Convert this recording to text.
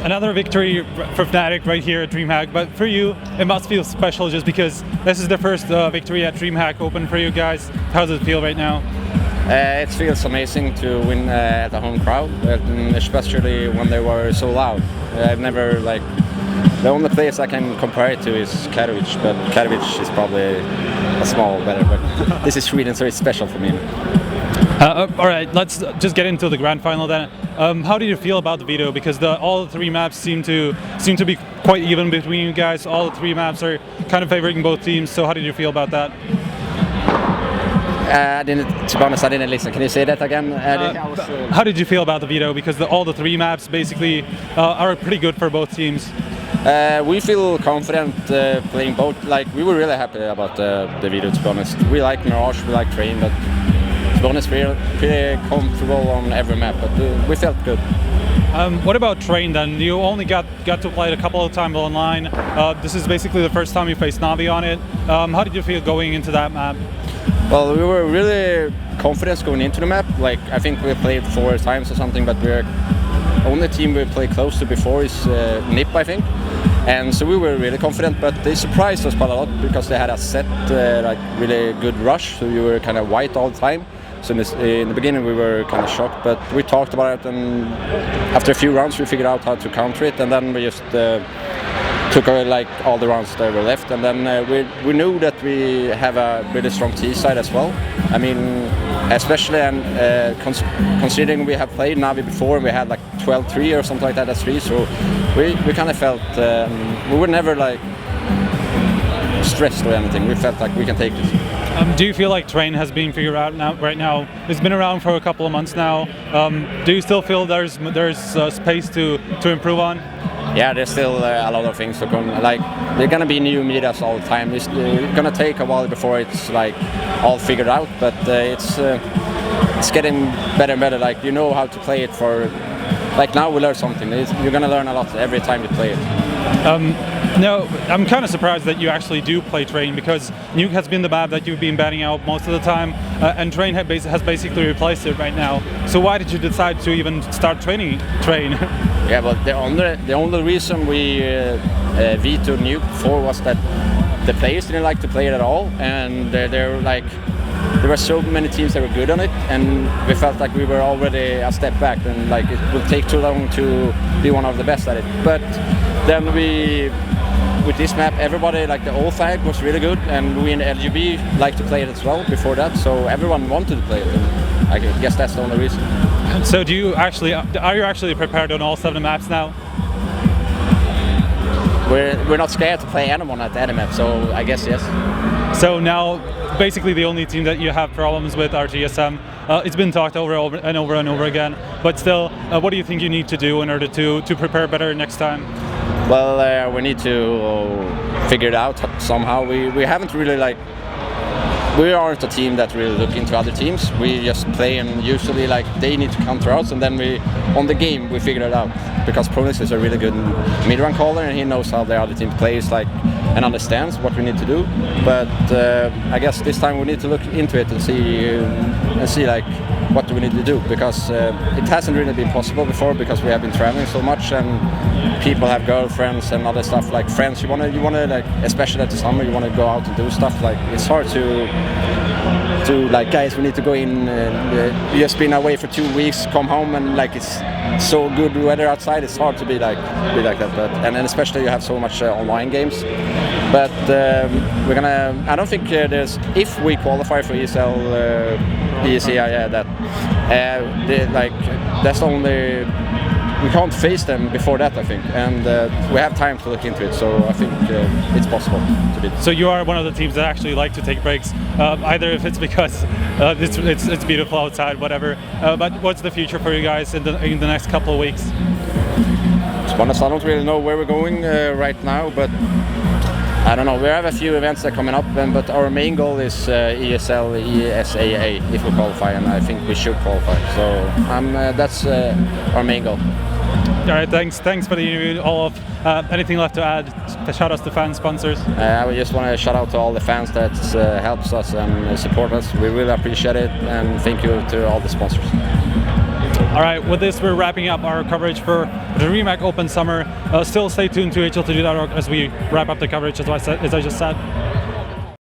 Another victory for Fnatic right here at DreamHack, but for you, it must feel special just because this is the first victory at DreamHack Open for you guys. How does it feel right now? It feels amazing to win at a home crowd, especially when they were so loud. I've never, the only place I can compare it to is Katowice, but Katowice is probably a small better, but this is Sweden, so it's special for me. All right, let's just get into the grand final then. How do you feel about the veto? Because all the three maps seem to be quite even between you guys. All the three maps are kind of favoring both teams. So how did you feel about that? To be honest, I didn't listen. Can you say that again? How did you feel about the veto? Because all the three maps basically are pretty good for both teams. We feel confident playing both. We were really happy about the veto, to be honest. We like Mirage, we like Train, but to be honest, we're pretty comfortable on every map, but we felt good. What about Train then? You only got to play it a couple of times online. This is basically the first time you faced Navi on it. How did you feel going into that map? Well, we were really confident going into the map. I think we played 4 times or something, but we're only team we played close to before is NIP, I think. And so we were really confident, but they surprised us quite a lot because they had a set, really good rush. So we were kind of white all the time. So in the beginning we were kind of shocked, but we talked about it, and after a few rounds we figured out how to counter it, and then we just took away all the rounds that were left, and then we knew that we have a really strong T side as well. I mean, especially considering we have played Navi before and we had 12-3 or something like that as 3, so we kind of felt we were never stressed or anything. We felt like we can take this. Do you feel like Train has been figured out right now? It's been around for a couple of months now. Do you still feel there's space to improve on? Yeah, there's still a lot of things to come. There are gonna be new metas all the time. It's gonna take a while before it's all figured out, but it's getting better and better. You know how to play it for. Now we learn something. You're gonna learn a lot every time you play it. No, I'm kind of surprised that you actually do play Train, because Nuke has been the map that you've been banning out most of the time, and Train has basically replaced it right now. So why did you decide to even start training Train? Yeah, but the only reason we vetoed Nuke before was that the players didn't like to play it at all, and there were so many teams that were good on it, and we felt like we were already a step back, and it would take too long to be one of the best at it. But then with this map, everybody, the old flag was really good, and we in LGB liked to play it as well before that, so everyone wanted to play it, and I guess that's the only reason. So are you actually prepared on all 7 maps now? We're not scared to play anyone at any map, so I guess yes. So now, basically the only team that you have problems with are TSM. It's been talked over and over again, but still, what do you think you need to do in order to prepare better next time? Well, we need to figure it out somehow. We haven't really we aren't a team that really look into other teams. We just play, and usually they need to counter us, and then on the game we figure it out. Because Pronix is a really good mid-run caller, and he knows how the other team plays and understands what we need to do. But I guess this time we need to look into it and see what do we need to do, because it hasn't really been possible before, because we have been traveling so much and people have girlfriends and other stuff, friends. You wanna especially at the summer, you wanna go out and do stuff. It's hard to guys, we need to go in. You just been away for 2 weeks, come home, and it's so good weather outside. It's hard to be like that. But and especially you have so much online games. But we're gonna. I don't think there's. If we qualify for ESL, ESEA, that's the only. We can't face them before that, I think, and we have time to look into it. So I think it's possible to do. So you are one of the teams that actually like to take breaks, either if it's because it's beautiful outside, whatever. But what's the future for you guys in the next couple of weeks? To be honest, I don't really know where we're going right now, but I don't know. We have a few events that are coming up, but our main goal is ESL, ESAA if we qualify, and I think we should qualify. So that's our main goal. All right, thanks for the interview, Olof. Anything left to add? Shout outs to fans, sponsors. I just want to shout out to all the fans that helps us and support us. We really appreciate it, and thank you to all the sponsors. All right, with this, we're wrapping up our coverage for the REMAC Open Summer. Still stay tuned to HL2.org as we wrap up the coverage, as I just said.